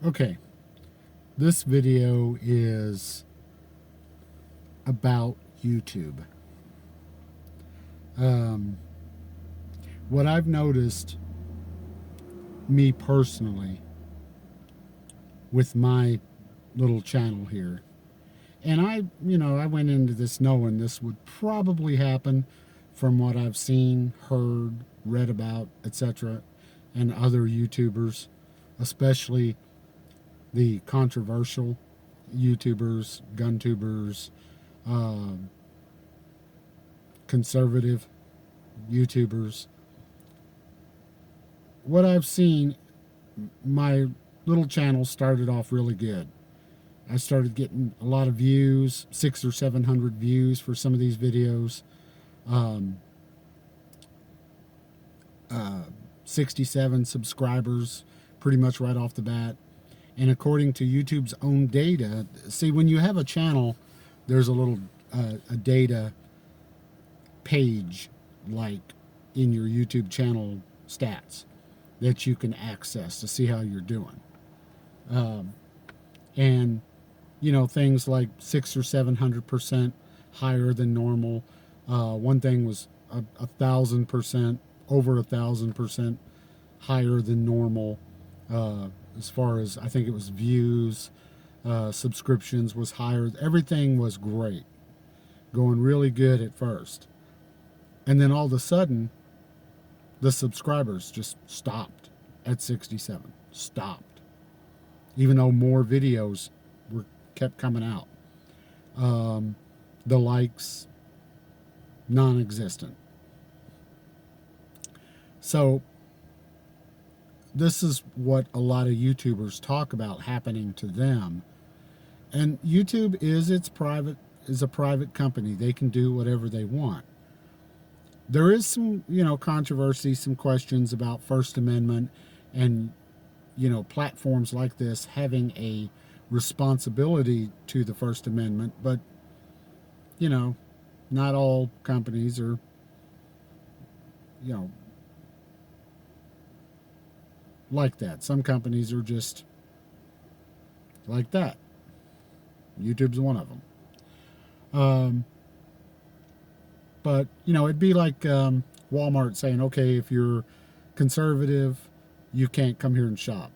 Okay, this video is about YouTube. Um, what I've noticed, me personally, with my little channel here, and I went into this knowing this would probably happen from what I've seen, heard, read about, etc., and other YouTubers, especially the controversial YouTubers, gun tubers, uh, conservative YouTubers. What I've seen, my little channel started off really good. I started getting a lot of views, 600 or 700 views for some of these videos. Um, uh, 67 subscribers pretty much right off the bat. And according to YouTube's own data, see, when you have a channel, there's a little a data page like in your YouTube channel stats that you can access to see how you're doing. Um, and things like 600 or 700% higher than normal. One thing was 1,000%, over 1,000% higher than normal. As far as, I think it was views, subscriptions was higher. Everything was great, going really good at first, and then all of a sudden, the subscribers just stopped at 67. Stopped, even though more videos were kept coming out. The likes, non-existent. So this is what a lot of YouTubers talk about happening to them. And YouTube is a private company. They can do whatever they want. There is some, controversy, some questions about First Amendment and, platforms like this having a responsibility to the First Amendment, but, not all companies are, you know, like that. Some companies are just like that. YouTube's one of them. But, it'd be like Walmart saying, okay, if you're conservative, you can't come here and shop.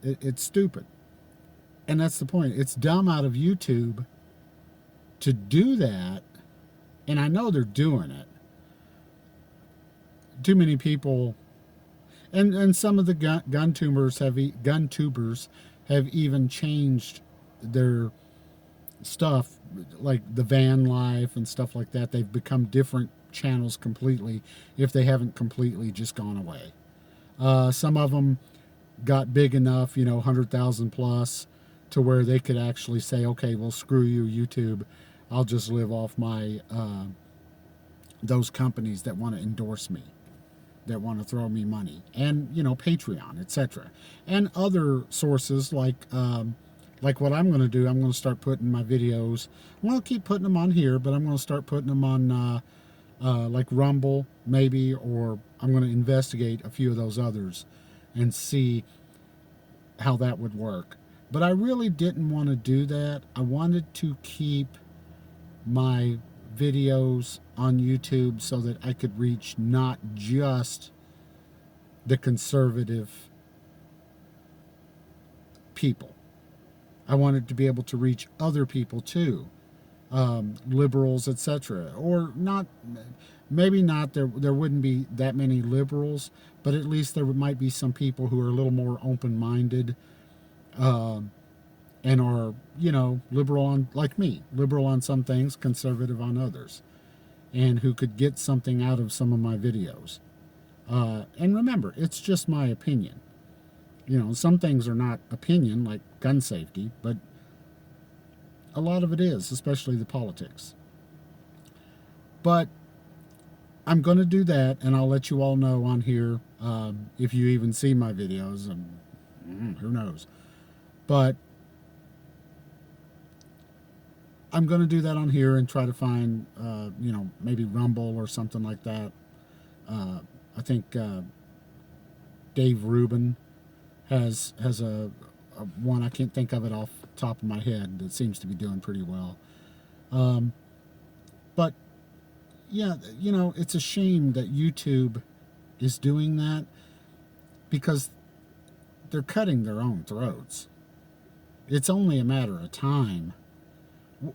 It's stupid. And that's the point. It's dumb out of YouTube to do that. And I know they're doing it. Too many people, and some of the gun tubers have even changed their stuff, like the van life and stuff like that. They've become different channels completely, if they haven't completely just gone away. Some of them got big enough, 100,000 plus, to where they could actually say, okay, well, screw you, YouTube. I'll just live off my those companies that want to endorse me, that want to throw me money, and Patreon, etc., and other sources like what I'm going to do. I'm going to start putting my videos. I'm going to keep putting them on here, but I'm going to start putting them on like Rumble, maybe, or I'm going to investigate a few of those others and see how that would work. But I really didn't want to do that. I wanted to keep my videos on YouTube so that I could reach not just the conservative people. I wanted to be able to reach other people too, liberals, etc. Or not, maybe not. There wouldn't be that many liberals, but at least there might be some people who are a little more open-minded, and are, liberal on, like me, liberal on some things, conservative on others, and who could get something out of some of my videos. And remember, it's just my opinion. Some things are not opinion, like gun safety, but a lot of it is, especially the politics. But I'm going to do that, and I'll let you all know on here, if you even see my videos, and who knows. But I'm going to do that on here and try to find, maybe Rumble or something like that. I think Dave Rubin has a one I can't think of it off the top of my head that seems to be doing pretty well. Um, but yeah, it's a shame that YouTube is doing that because they're cutting their own throats. It's only a matter of time.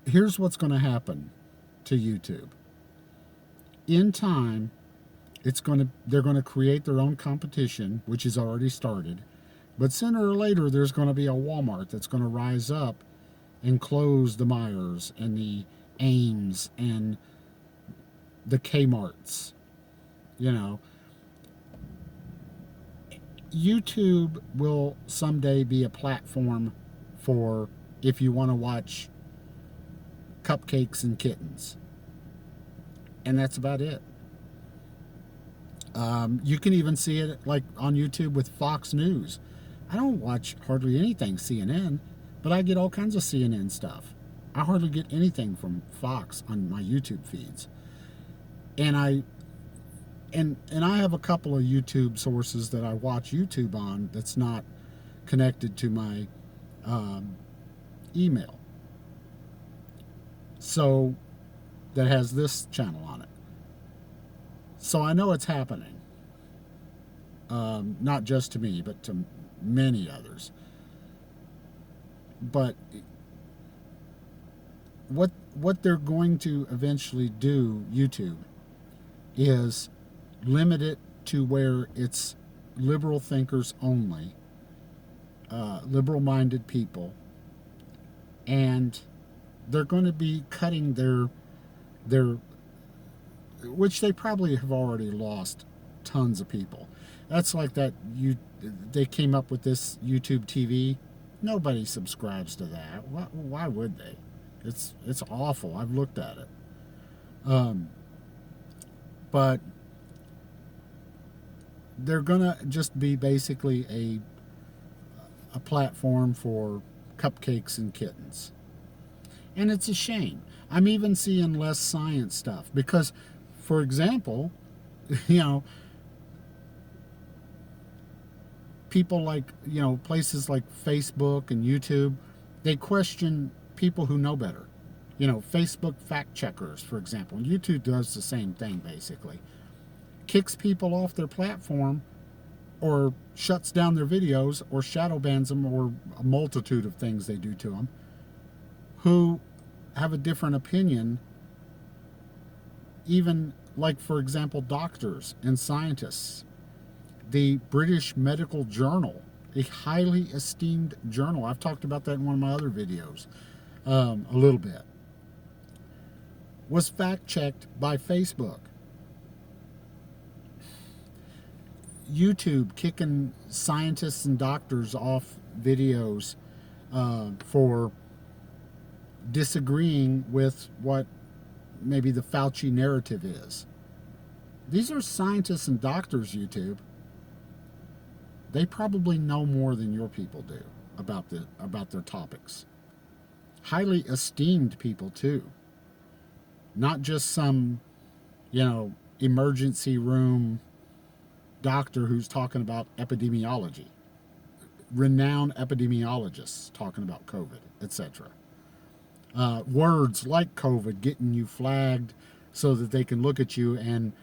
Here's what's going to happen to YouTube. In time, they're going to create their own competition, which has already started. But sooner or later, there's going to be a Walmart that's going to rise up and close the Myers and the Ames and the Kmarts. You know, YouTube will someday be a platform for if you want to watch Cupcakes and Kittens. And that's about it. You can even see it like on YouTube with Fox News. I don't watch hardly anything CNN, but I get all kinds of CNN stuff. I hardly get anything from Fox on my YouTube feeds. And I have a couple of YouTube sources that I watch YouTube on that's not connected to my email. So that has this channel on it. So I know it's happening. Not just to me, but to many others. But what they're going to eventually do, YouTube, is limit it to where it's liberal thinkers only, liberal-minded people, and they're going to be cutting their which they probably have already lost tons of people. That's like that they came up with this YouTube TV. Nobody subscribes to that. Why would they? It's awful. I've looked at it. But they're gonna just be basically a platform for Cupcakes and Kittens. And it's a shame. I'm even seeing less science stuff because, for example, people like, places like Facebook and YouTube, they question people who know better. Facebook fact checkers, for example. YouTube does the same thing, basically. Kicks people off their platform or shuts down their videos or shadow bans them or a multitude of things they do to them who have a different opinion, even like, for example, doctors and scientists. The British Medical Journal, a highly esteemed journal. I've talked about that in one of my other videos a little bit. Was fact-checked by Facebook. YouTube kicking scientists and doctors off videos for disagreeing with what maybe the Fauci narrative is. These are scientists and doctors, YouTube. They probably know more than your people do about their topics. Highly esteemed people too. Not just some, emergency room doctor who's talking about epidemiology. Renowned epidemiologists talking about COVID, etc. Words like COVID getting you flagged so that they can look at you and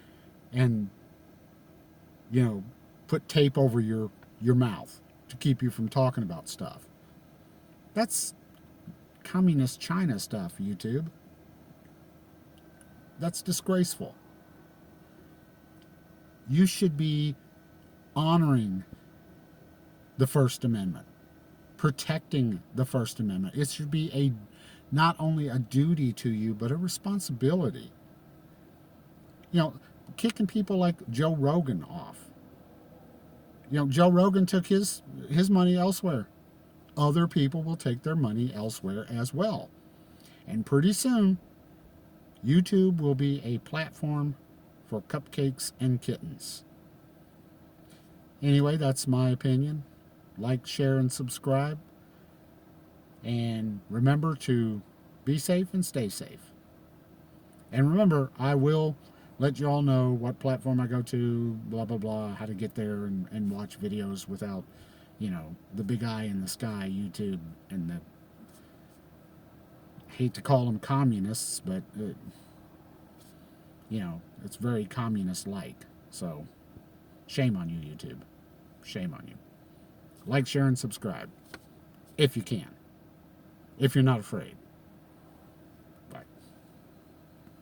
put tape over your mouth to keep you from talking about stuff. That's communist China stuff, YouTube. That's disgraceful. You should be honoring the First Amendment, protecting the First Amendment. It should be not only a duty to you, but a responsibility. Kicking people like Joe Rogan off. Joe Rogan took his money elsewhere. Other people will take their money elsewhere as well. And pretty soon, YouTube will be a platform for Cupcakes and Kittens. Anyway, that's my opinion. Like, share, and subscribe. And remember to be safe and stay safe. And remember, I will let you all know what platform I go to, blah, blah, blah, how to get there and watch videos without you know, the big eye in the sky YouTube, and the, hate to call them communists, but you know, it's very communist-like. So, shame on you, YouTube. Shame on you. Like, share, and subscribe if you can. If you're not afraid.